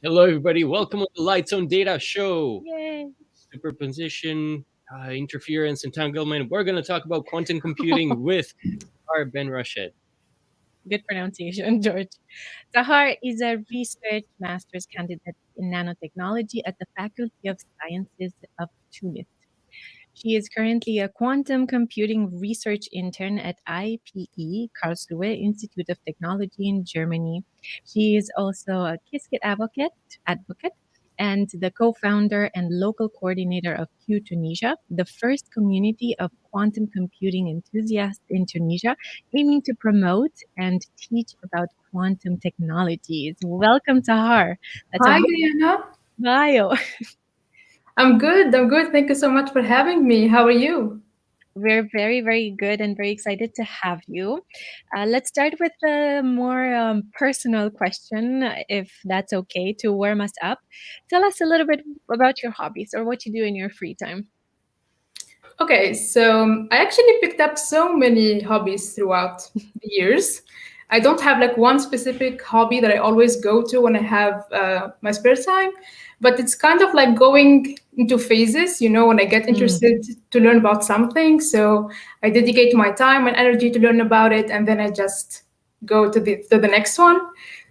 Hello, everybody. Welcome to the Lights on Data show. Yay! Superposition, interference, entanglement. We're going to talk about quantum computing with Sahar Ben Rached. Good pronunciation, George. Sahar is a research master's candidate in nanotechnology at the Faculty of Sciences of Tunis. She is currently a quantum computing research intern at IPE, Karlsruhe Institute of Technology in Germany. She is also a Qiskit advocate and the co-founder and local coordinator of QTunisia, the first community of quantum computing enthusiasts in Tunisia, aiming to promote and teach about quantum technologies. Welcome, Sahar. That's a Hi, Diana. bio. I'm good. I'm good. Thank you so much for having me. How are you? We're very, very good and very excited to have you. Let's start with a more personal question, if that's okay, to warm us up. Tell us a little bit about your hobbies or what you do in your free time. Okay, so I actually picked up so many hobbies throughout the years. I don't have like one specific hobby that I always go to when I have my spare time, but it's kind of like going into phases, when I get interested to learn about something. So I dedicate my time and energy to learn about it, and then I just go to the next one.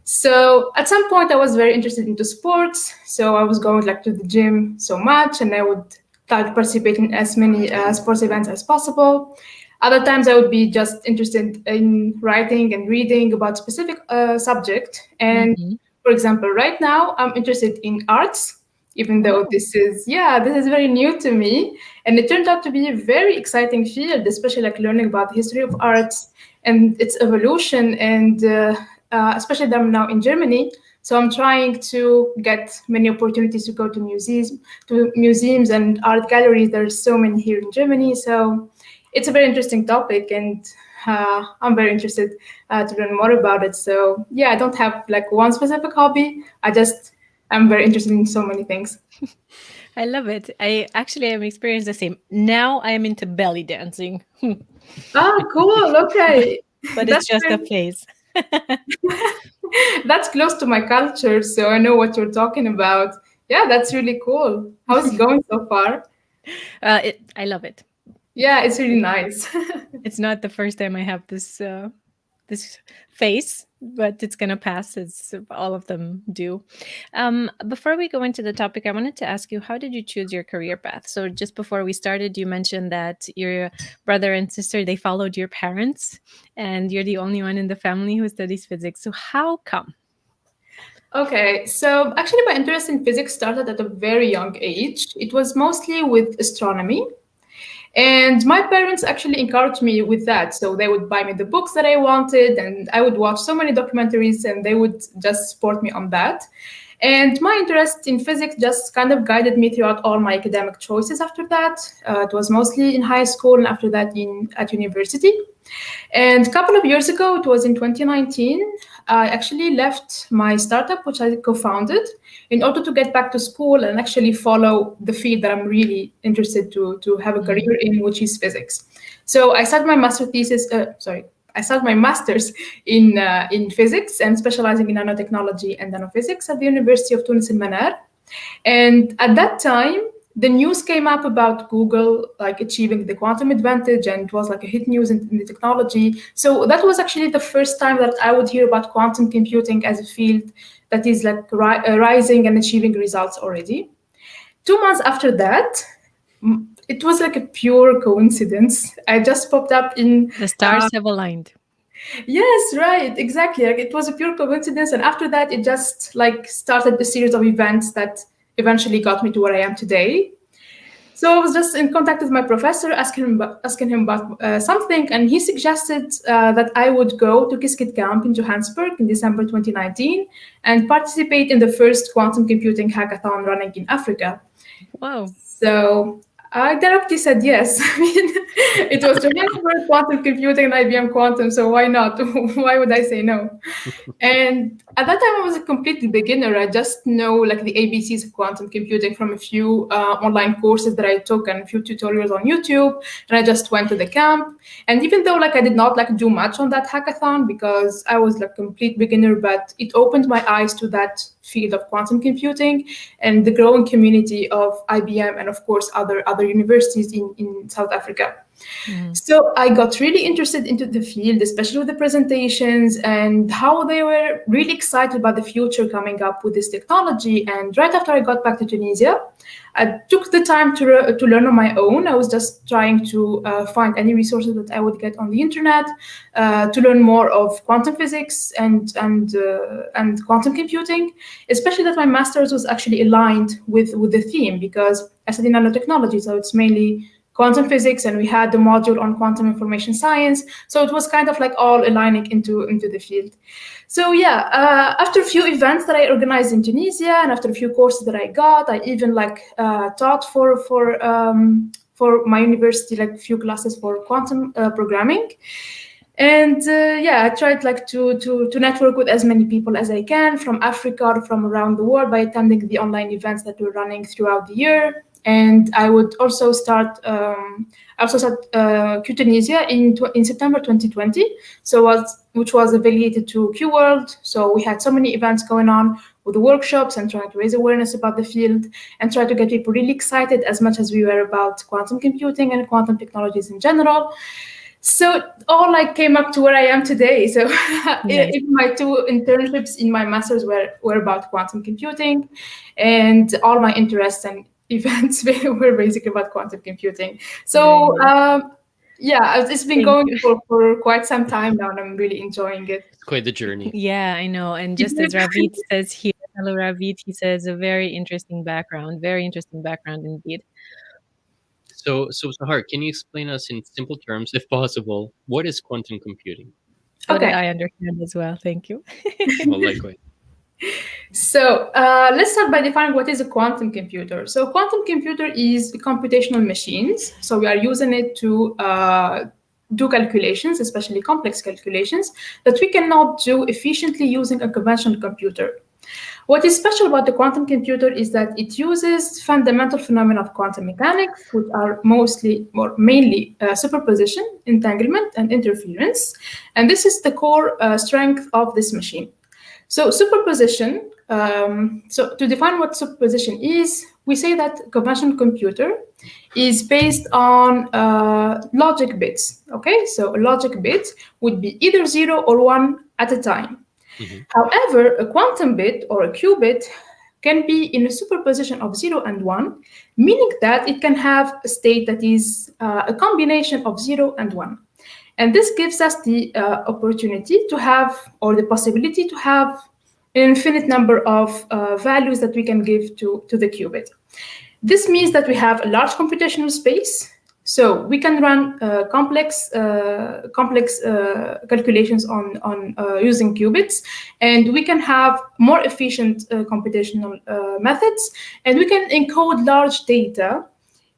So at some point I was very interested into sports, so I was going like to the gym so much, and I would try to participate in as many sports events as possible. Other times I would be just interested in writing and reading about specific subject. And for example, right now I'm interested in arts, even though this is very new to me. And it turned out to be a very exciting field, especially like learning about the history of arts and its evolution. And especially that I'm now in Germany, so I'm trying to get many opportunities to go to museums and art galleries. There's so many here in Germany, so it's a very interesting topic, and I'm very interested to learn more about it. So yeah, I don't have like one specific hobby. I'm very interested in so many things. I love it. I actually am experiencing the same. Now I am into belly dancing. Ah, cool. Okay. But it's just a phase. That's close to my culture, so I know what you're talking about. Yeah, that's really cool. How's it going so far? I love it. Yeah, it's really nice. It's not the first time I have this phase, but it's gonna pass. It's all of them do. Before we go into the topic, I wanted to ask you, how did you choose your career path? So just before we started, you mentioned that your brother and sister, they followed your parents, and you're the only one in the family who studies physics. So how come? Okay, so actually, my interest in physics started at a very young age. It was mostly with astronomy. And my parents actually encouraged me with that. So they would buy me the books that I wanted, and I would watch so many documentaries, and they would just support me on that. And my interest in physics just kind of guided me throughout all my academic choices after that. It was mostly in high school and after that at university. And a couple of years ago, it was in 2019, I actually left my startup, which I co-founded, in order to get back to school and actually follow the field that I'm really interested to have a career in, which is physics. So I started my I started my master's in physics and specializing in nanotechnology and nanophysics at the University of Tunis in Manar. And at that time, the news came up about Google like achieving the quantum advantage, and it was like a hit news in the technology. So that was actually the first time that I would hear about quantum computing as a field that is like rising and achieving results already. 2 months after that, it was like a pure coincidence. I just popped up in The stars have aligned. Yes, right, exactly. Like it was a pure coincidence, and after that, it just like started a series of events that eventually got me to where I am today. So I was just in contact with my professor, asking him about something, and he suggested that I would go to Qiskit camp in Johannesburg in December 2019 and participate in the first quantum computing hackathon running in Africa. Wow. So I directly said yes. I mean, it was Johannesburg quantum computing and IBM quantum, so why not? Why would I say no? And at that time, I was a complete beginner. I just know like the ABCs of quantum computing from a few online courses that I took and a few tutorials on YouTube. And I just went to the camp. And even though like I did not do much on that hackathon because I was like a complete beginner, but it opened my eyes to that field of quantum computing and the growing community of IBM and, of course, other universities in South Africa. So I got really interested into the field, especially with the presentations and how they were really excited about the future coming up with this technology. And right after I got back to Tunisia, I took the time to learn on my own. I was just trying to find any resources that I would get on the internet to learn more of quantum physics and quantum computing, especially that my master's was actually aligned with the theme, because I study nanotechnology, so it's mainly quantum physics, and we had the module on quantum information science. So it was kind of like all aligning into the field. So yeah, after a few events that I organized in Tunisia and after a few courses that I got, I even taught for my university, like a few classes for quantum programming. And yeah, I tried to network with as many people as I can from Africa or from around the world by attending the online events that were running throughout the year. And I would also start QTunisia in September 2020, which was affiliated to Q World. So we had so many events going on with the workshops and trying to raise awareness about the field and try to get people really excited as much as we were about quantum computing and quantum technologies in general. So it all came up to where I am today. So nice. My two internships in my master's were about quantum computing, and all my interests and events were basically about quantum computing. So yeah, it's been going for quite some time now, and I'm really enjoying it. It's quite the journey. Yeah, I know. And just as Ravid says here, hello Ravid, he says a very interesting background indeed. So Sahar, can you explain us in simple terms, if possible, what is quantum computing? So that I understand as well. Thank you. Well, likewise. So let's start by defining what is a quantum computer. So quantum computer is computational machines. So we are using it to do calculations, especially complex calculations, that we cannot do efficiently using a conventional computer. What is special about the quantum computer is that it uses fundamental phenomena of quantum mechanics, which are mainly superposition, entanglement, and interference. And this is the core strength of this machine. So superposition, so to define what superposition is, we say that a conventional computer is based on logic bits, okay? So a logic bit would be either 0 or 1 at a time. Mm-hmm. However, a quantum bit or a qubit can be in a superposition of 0 and 1, meaning that it can have a state that is a combination of 0 and 1. And this gives us the opportunity to have, or the possibility to have, an infinite number of values that we can give to the qubit. This means that we have a large computational space, so we can run complex calculations on using qubits, and we can have more efficient computational methods, and we can encode large data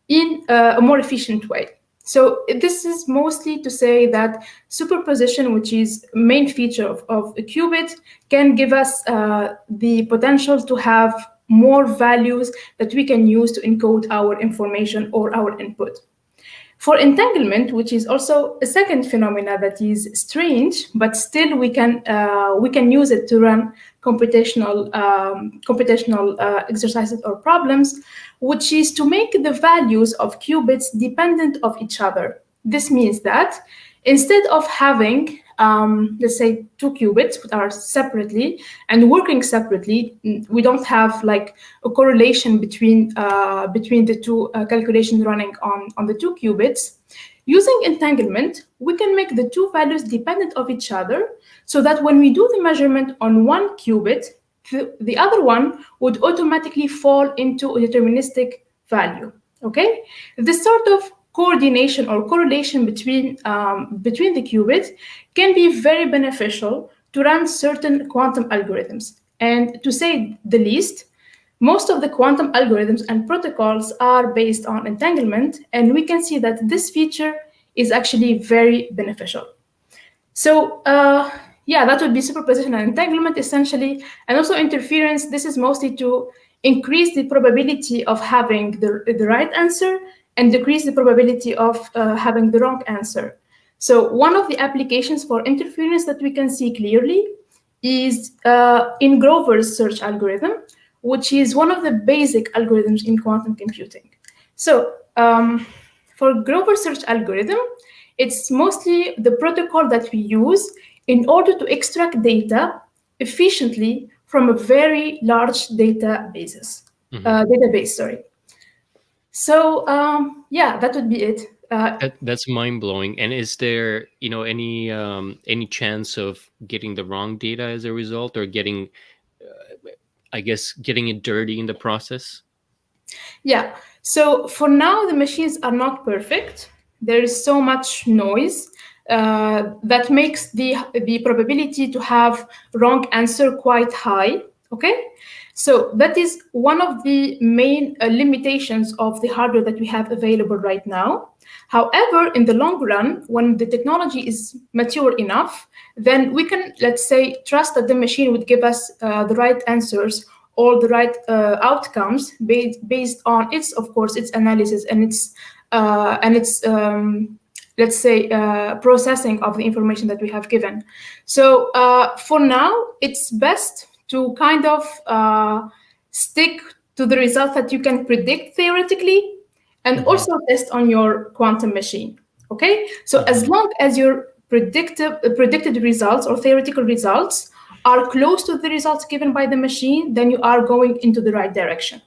in a more efficient way. So this is mostly to say that superposition, which is a main feature of a qubit, can give us the potential to have more values that we can use to encode our information or our input. For entanglement, which is also a second phenomena that is strange, but still we can use it to run computational exercises or problems, which is to make the values of qubits dependent of each other. This means that instead of having, let's say, two qubits that are separately and working separately, we don't have like a correlation between the two calculations running on the two qubits. Using entanglement, we can make the two values dependent of each other, so that when we do the measurement on one qubit, the other one would automatically fall into a deterministic value. Okay, this sort of coordination or correlation between the qubits can be very beneficial to run certain quantum algorithms. And to say the least, most of the quantum algorithms and protocols are based on entanglement, and we can see that this feature is actually very beneficial. So yeah, that would be superposition and entanglement essentially, and also interference. This is mostly to increase the probability of having the right answer and decrease the probability of having the wrong answer. So one of the applications for interference that we can see clearly is in Grover's search algorithm, which is one of the basic algorithms in quantum computing. So for Grover's search algorithm, it's mostly the protocol that we use in order to extract data efficiently from a very large database. So yeah, that would be it. That's mind blowing. And is there, any chance of getting the wrong data as a result, or getting, I guess, getting it dirty in the process? Yeah. So for now, the machines are not perfect. There is so much noise that makes the probability to have wrong answer quite high. Okay. So that is one of the main limitations of the hardware that we have available right now. However, in the long run, when the technology is mature enough, then we can, let's say, trust that the machine would give us the right answers or the right outcomes based on its, of course, its analysis and its let's say processing of the information that we have given. So for now, it's best to kind of stick to the results that you can predict theoretically, and also test on your quantum machine. Okay, so as long as your predicted results or theoretical results are close to the results given by the machine, then you are going into the right direction.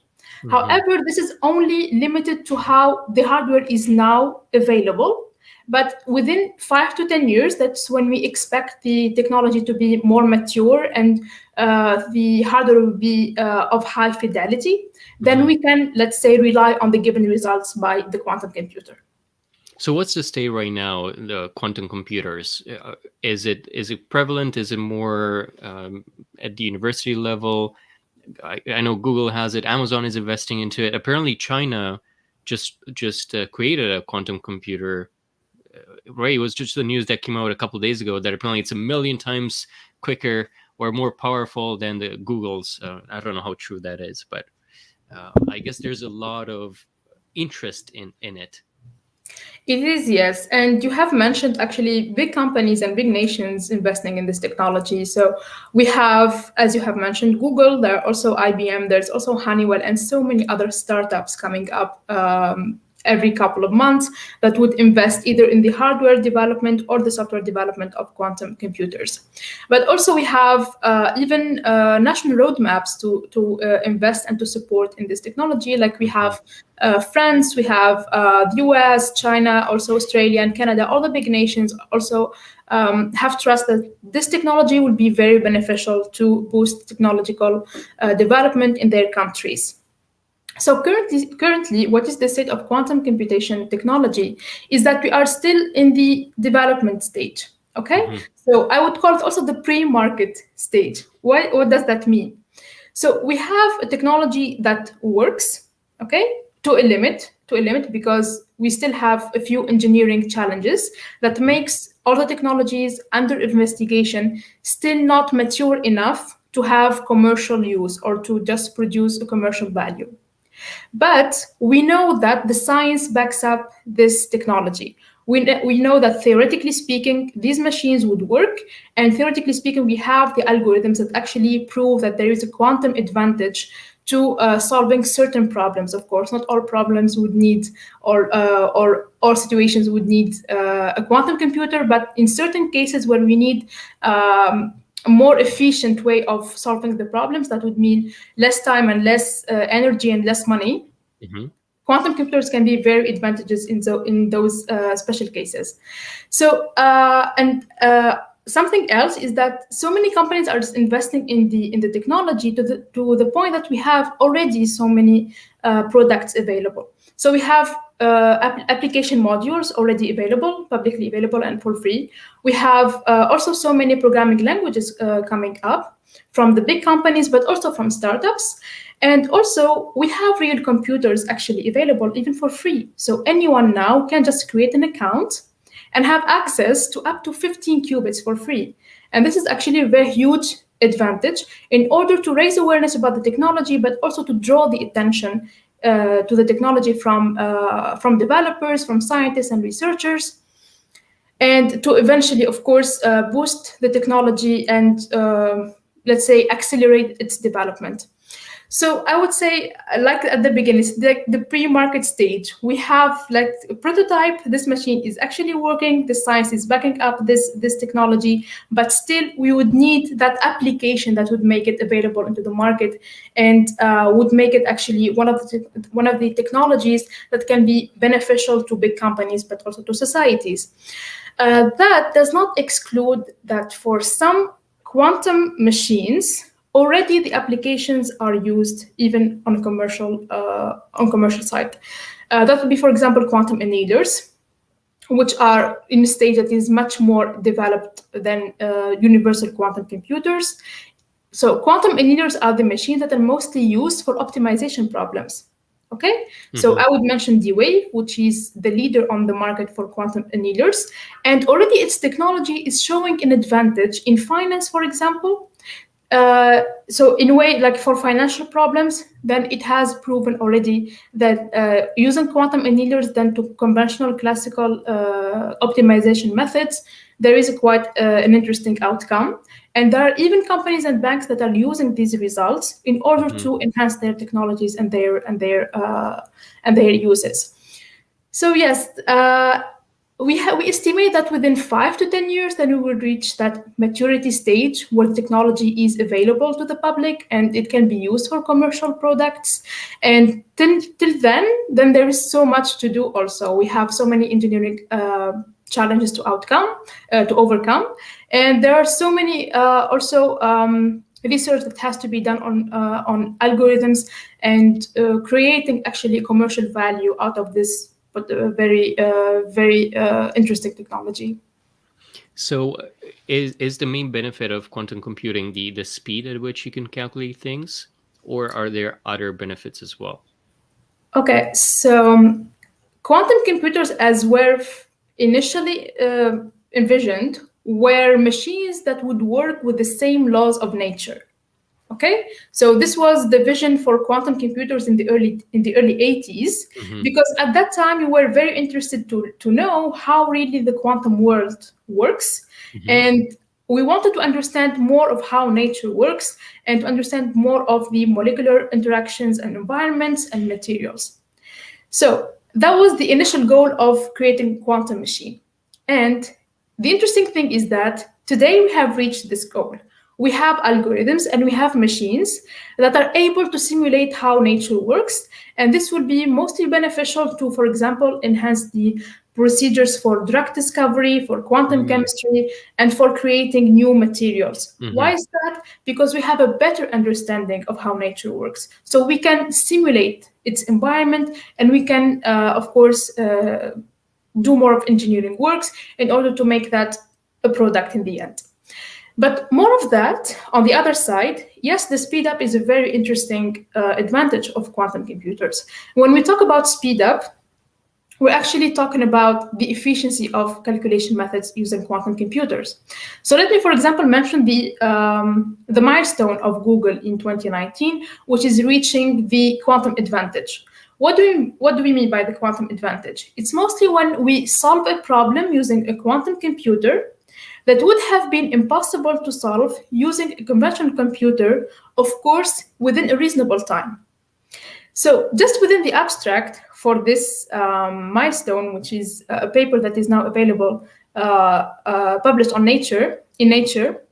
However, this is only limited to how the hardware is now available. But within 5 to 10 years, that's when we expect the technology to be more mature and the hardware will be of high fidelity. Then we can, let's say, rely on the given results by the quantum computer. So what's the state right now, the quantum computers? Is it prevalent? Is it more at the university level? I know Google has it. Amazon is investing into it. Apparently, China just created a quantum computer. Right, it was just the news that came out a couple of days ago that apparently it's 1 million times quicker or more powerful than the Google's. I don't know how true that is, but I guess there's a lot of interest in it. It is, yes. And you have mentioned actually big companies and big nations investing in this technology. So we have, as you have mentioned, Google, there are also IBM, there's also Honeywell, and so many other startups coming up every couple of months that would invest either in the hardware development or the software development of quantum computers. But also we have even national roadmaps to invest and to support in this technology. Like we have France, we have the US, China, also Australia and Canada. All the big nations also have trust that this technology will be very beneficial to boost technological development in their countries. So currently, what is the state of quantum computation technology is that we are still in the development stage, okay? So I would call it also the pre-market stage. What does that mean? So we have a technology that works, okay, to a limit, because we still have a few engineering challenges that makes all the technologies under investigation still not mature enough to have commercial use or to just produce a commercial value. But we know that the science backs up this technology. We know that theoretically speaking, these machines would work, and theoretically speaking, we have the algorithms that actually prove that there is a quantum advantage to solving certain problems. Of course, not all problems would need, or all situations would need a quantum computer, but in certain cases where we need a more efficient way of solving the problems, that would mean less time and less energy and less money. Quantum computers can be very advantageous in those special cases. So something else is that so many companies are just investing in the technology to the point that we have already so many products available. So we have application modules already available, publicly available and for free. We have also so many programming languages coming up from the big companies, but also from startups. And also we have real computers actually available even for free. So anyone now can just create an account and have access to up to 15 qubits for free. And this is actually a very huge advantage in order to raise awareness about the technology, but also to draw the attention to the technology from developers, from scientists and researchers. and to eventually, of course, boost the technology and, let's say, accelerate its development. So I would say, like at the beginning, it's the pre-market stage. We have like a prototype. This machine is actually working. The science is backing up this technology, but still we would need that application that would make it available into the market and would make it actually one of the technologies that can be beneficial to big companies, but also to societies. That does not exclude that for some quantum machines, already the applications are used even on commercial side. That would be, for example, quantum annealers, which are in a stage that is much more developed than universal quantum computers. So quantum annealers are the machines that are mostly used for optimization problems. Okay, so I would mention D-Wave, which is the leader on the market for quantum annealers, and already its technology is showing an advantage in finance, for example. So in a way, like for financial problems, then it has proven already that using quantum annealers than to conventional classical optimization methods, there is quite an interesting outcome. And there are even companies and banks that are using these results in order to enhance their technologies and their uses. So yes, we estimate that within 5 to 10 years, then we will reach that maturity stage where the technology is available to the public and it can be used for commercial products. And till then there is so much to do. Also, we have so many engineering challenges to overcome, and there are so many research that has to be done on algorithms and creating actually commercial value out of this, but very interesting technology. So is the main benefit of quantum computing the speed at which you can calculate things, or are there other benefits as well? Okay, so quantum computers, as were initially envisioned, were machines that would work with the same laws of nature. Okay, so this was the vision for quantum computers in the early 80s, because at that time we were very interested to know how really the quantum world works, and we wanted to understand more of how nature works and to understand more of the molecular interactions and environments and materials. So that was the initial goal of creating a quantum machine. And the interesting thing is that today we have reached this goal. We have algorithms and we have machines that are able to simulate how nature works. And this will be mostly beneficial to, for example, enhance the procedures for drug discovery, for quantum chemistry, and for creating new materials. Why is that? Because we have a better understanding of how nature works. So we can simulate its environment, and we can, of course, do more of engineering works in order to make that a product in the end. But more of that, on the other side, yes, the speed up is a very interesting advantage of quantum computers. When we talk about speed up, we're actually talking about the efficiency of calculation methods using quantum computers. So let me, for example, mention the milestone of Google in 2019, which is reaching the quantum advantage. What do we mean by the quantum advantage? It's mostly when we solve a problem using a quantum computer that would have been impossible to solve using a conventional computer, of course, within a reasonable time. So just within the abstract for this milestone, which is a paper that is now available, published in Nature.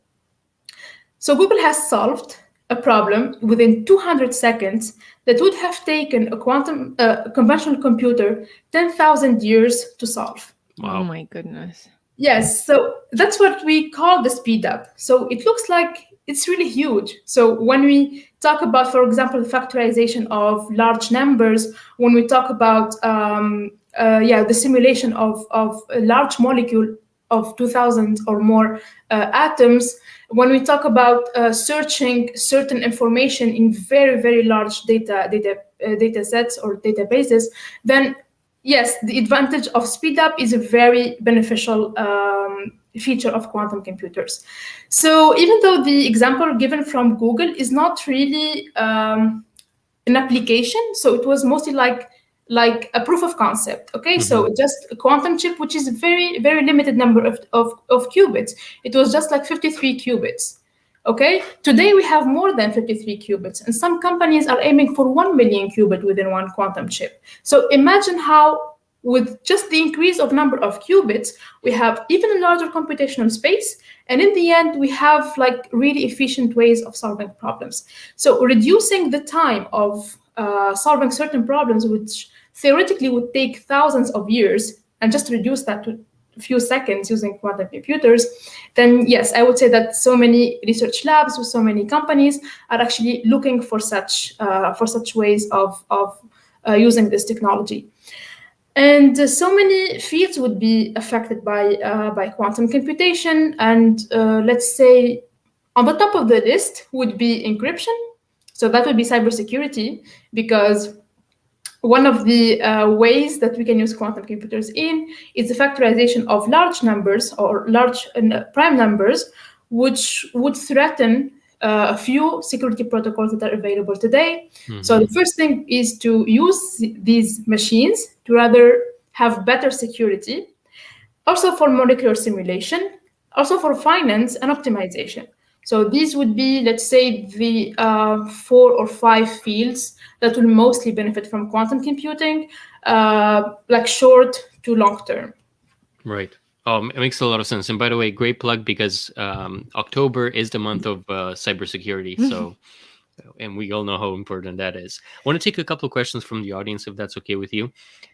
So Google has solved a problem within 200 seconds that would have taken a conventional computer 10,000 years to solve. Wow. Oh my goodness. Yes, so that's what we call the speed up. So it looks like it's really huge. So when we talk about, for example, the factorization of large numbers, when we talk about the simulation of a large molecule of 2,000 or more atoms, when we talk about searching certain information in very, very large data sets or databases, then yes, the advantage of speed up is a very beneficial feature of quantum computers. So even though the example given from Google is not really an application, so it was mostly like like a proof of concept. Okay, so just a quantum chip, which is a very, very limited number of qubits. It was just like 53 qubits. Okay, today we have more than 53 qubits, and some companies are aiming for 1 million qubit within one quantum chip. So imagine how, with just the increase of number of qubits, we have even larger computational space, and in the end, we have like really efficient ways of solving problems. So reducing the time of solving certain problems, which theoretically would take thousands of years, and just reduce that to a few seconds using quantum computers, then yes, I would say that so many research labs with so many companies are actually looking for such ways of using this technology. And so many fields would be affected by quantum computation. And let's say on the top of the list would be encryption. So that would be cybersecurity, because one of the ways that we can use quantum computers in is the factorization of large numbers or large prime numbers, which would threaten a few security protocols that are available today. So the first thing is to use these machines to rather have better security, also for molecular simulation, also for finance and optimization. So these would be, let's say, the 4 or 5 fields that will mostly benefit from quantum computing, like short to long term. Right. It makes a lot of sense. And by the way, great plug, because October is the month of cybersecurity. So, and we all know how important that is. I want to take a couple of questions from the audience, if that's okay with you.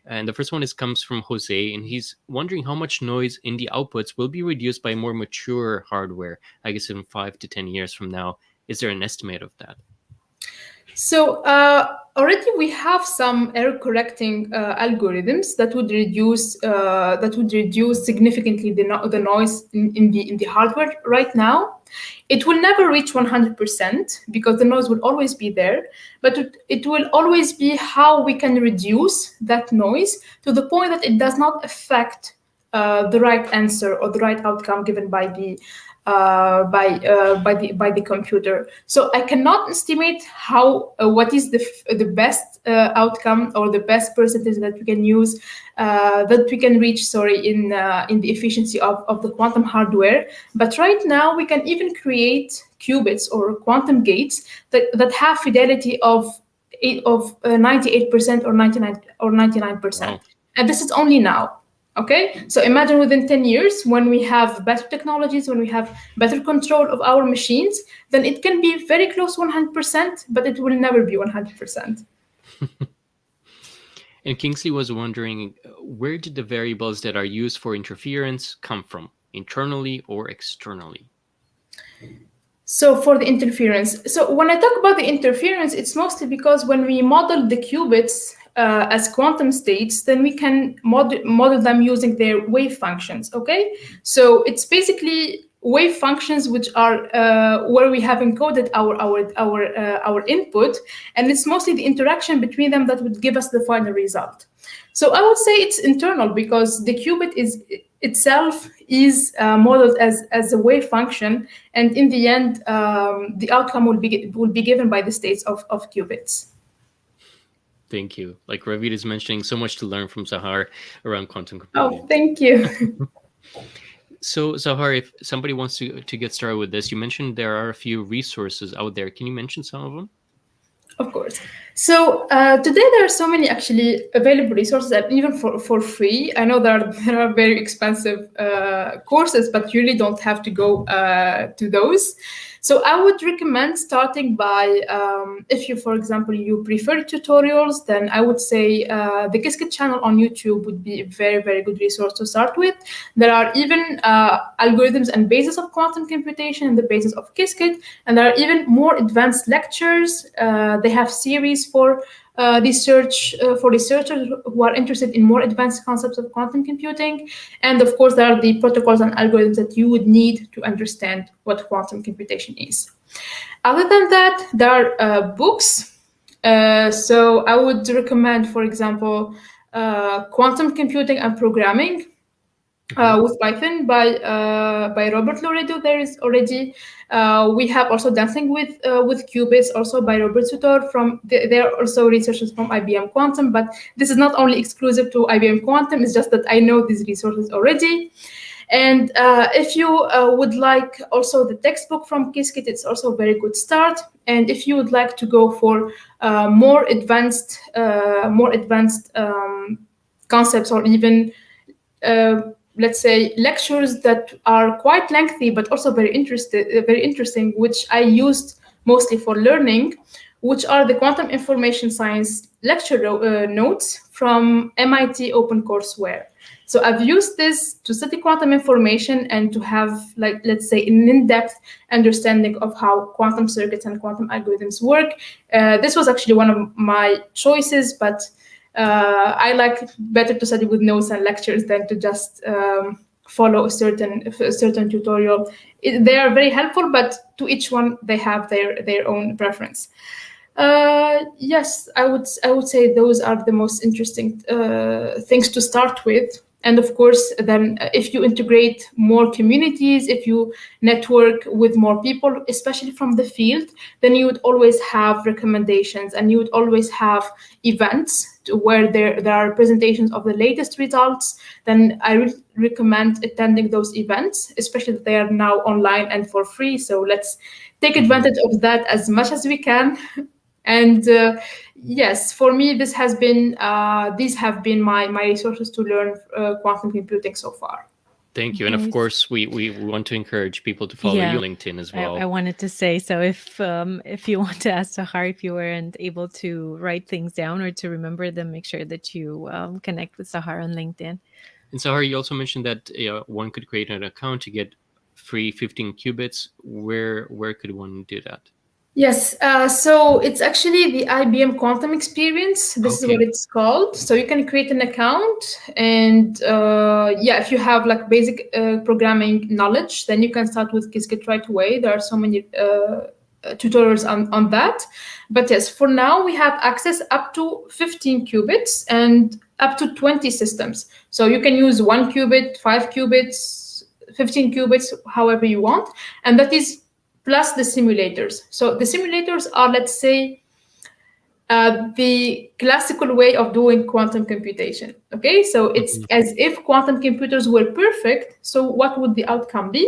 And the first one comes from Jose, and he's wondering how much noise in the outputs will be reduced by more mature hardware, I guess in 5 to 10 years from now. Is there an estimate of that? So already we have some error correcting algorithms that would reduce significantly the noise in the hardware right now. It will never reach 100% because the noise will always be there, but it will always be how we can reduce that noise to the point that it does not affect the right answer or the right outcome given by the computer. So I cannot estimate how what is the best outcome or the best percentage that we can use that we can reach. In the efficiency of the quantum hardware. But right now we can even create qubits or quantum gates that have fidelity of 98% or 99%, Wow. and this is only now. Okay, so imagine within 10 years, when we have better technologies, when we have better control of our machines, then it can be very close to 100%, but it will never be 100%. And Kingsley was wondering, where did the variables that are used for interference come from, internally or externally? So for the interference, so when I talk about the interference, it's mostly because when we model the qubits as quantum states, then we can model them using their wave functions. Okay, so it's basically wave functions which are where we have encoded our input, and it's mostly the interaction between them that would give us the final result. So I would say it's internal because the qubit itself is modeled as a wave function, and in the end, the outcome will be given by the states of qubits. Thank you. Like Ravid is mentioning, so much to learn from Sahar around quantum computing. Oh, thank you. So Sahar, if somebody wants to get started with this, you mentioned there are a few resources out there. Can you mention some of them? Of course. So today there are so many actually available resources, and even for free. I know there are very expensive courses, but you really don't have to go to those. So I would recommend starting by, if you, for example, you prefer tutorials, then I would say the Qiskit channel on YouTube would be a very, very good resource to start with. There are even algorithms and bases of quantum computation and the basis of Qiskit, and there are even more advanced lectures. They have series for researchers who are interested in more advanced concepts of quantum computing. And of course, there are the protocols and algorithms that you would need to understand what quantum computation is. Other than that, there are books. So I would recommend, for example, Quantum Computing and Programming with Python by Robert Loredo. There is already we have also dancing with qubits also by Robert Sutor from there are also researchers from IBM Quantum, but this is not only exclusive to IBM Quantum. It's just that I know these resources already. And if you would like also the textbook from Qiskit, it's also a very good start. And if you would like to go for more advanced concepts, or even let's say lectures that are quite lengthy but also very interesting, which I used mostly for learning, which are the quantum information science lecture notes from MIT OpenCourseWare. So I've used this to study quantum information and to have, like, let's say, an in-depth understanding of how quantum circuits and quantum algorithms work. This was actually one of my choices, but I like better to study with notes and lectures than to just follow a certain tutorial. They are very helpful, but to each one they have their own preference. Yes, I would say those are the most interesting things to start with. And of course, then if you integrate more communities, if you network with more people, especially from the field, then you would always have recommendations, and you would always have events where there are presentations of the latest results. Then I would recommend attending those events, especially that they are now online and for free. So let's take advantage of that as much as we can. And yes, for me, these have been my resources to learn quantum computing so far. Thank you. And of course, we want to encourage people to follow you on LinkedIn as well. I wanted to say, so if you want to ask Sahar, if you weren't able to write things down or to remember them, make sure that you connect with Sahar on LinkedIn. And Sahar, you also mentioned that one could create an account to get free 15 qubits. Where could one do that? Yes, so it's actually the IBM Quantum Experience. This is what it's called. So you can create an account, and if you have like basic programming knowledge, then you can start with Qiskit right away. There are so many tutorials on that. But yes, for now we have access up to 15 qubits and up to 20 systems. So you can use 1 qubit, 5 qubits, 15 qubits, however you want, and that is plus the simulators. So the simulators are, let's say, the classical way of doing quantum computation. Okay, so it's as if quantum computers were perfect. So what would the outcome be?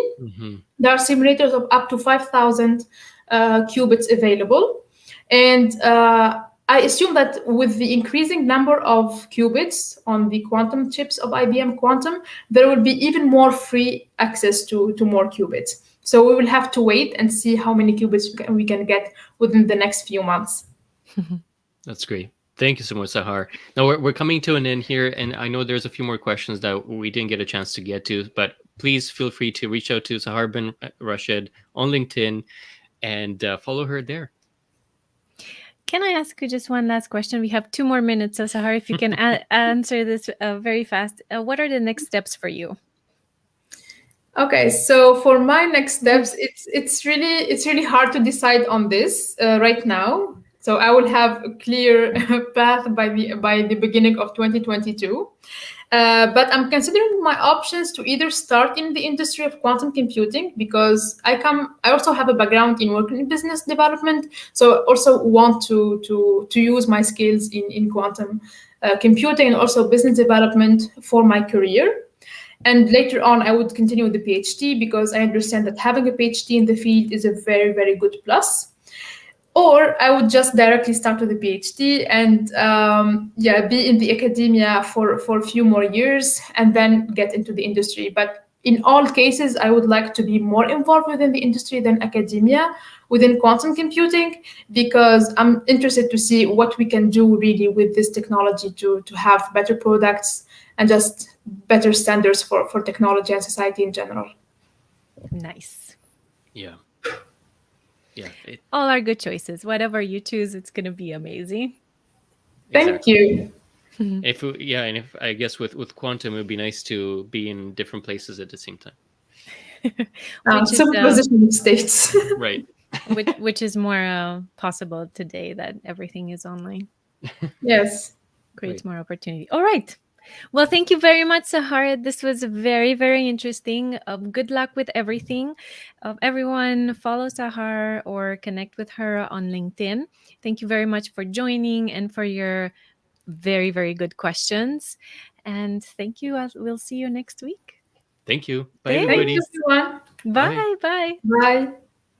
There are simulators of up to 5,000 qubits available. And I assume that with the increasing number of qubits on the quantum chips of IBM Quantum, there will be even more free access to more qubits. So we will have to wait and see how many qubits we can get within the next few months. That's great. Thank you so much, Sahar. Now we're coming to an end here, and I know there's a few more questions that we didn't get a chance to get to, but please feel free to reach out to Sahar Ben Rached on LinkedIn and follow her there. Can I ask you just one last question? We have 2 more minutes, so Sahar, if you can answer this very fast. What are the next steps for you? Okay, so for my next steps, it's really hard to decide on this right now. So I will have a clear path by the beginning of 2022. But I'm considering my options to either start in the industry of quantum computing, because I also have a background in working in business development, so also want to use my skills in quantum computing and also business development for my career. And later on, I would continue with the PhD, because I understand that having a PhD in the field is a very, very good plus. Or I would just directly start with a PhD and be in the academia for a few more years and then get into the industry. But in all cases, I would like to be more involved within the industry than academia within quantum computing, because I'm interested to see what we can do really with this technology to have better products and just better standards for technology and society in general. Nice. Yeah. All are good choices. Whatever you choose, it's going to be amazing. Thank you. If I guess with quantum, it would be nice to be in different places at the same time. Superposition states. Right. which is more possible today that everything is online. Yes. Creates more opportunity. All right. Well, thank you very much, Sahar. This was very, very interesting. Good luck with everything. Everyone, follow Sahar or connect with her on LinkedIn. Thank you very much for joining and for your very, very good questions. And thank you. We'll see you next week. Thank you. Bye, Thank you, everybody. Thanks. everyone. Bye. Bye. Bye. Bye.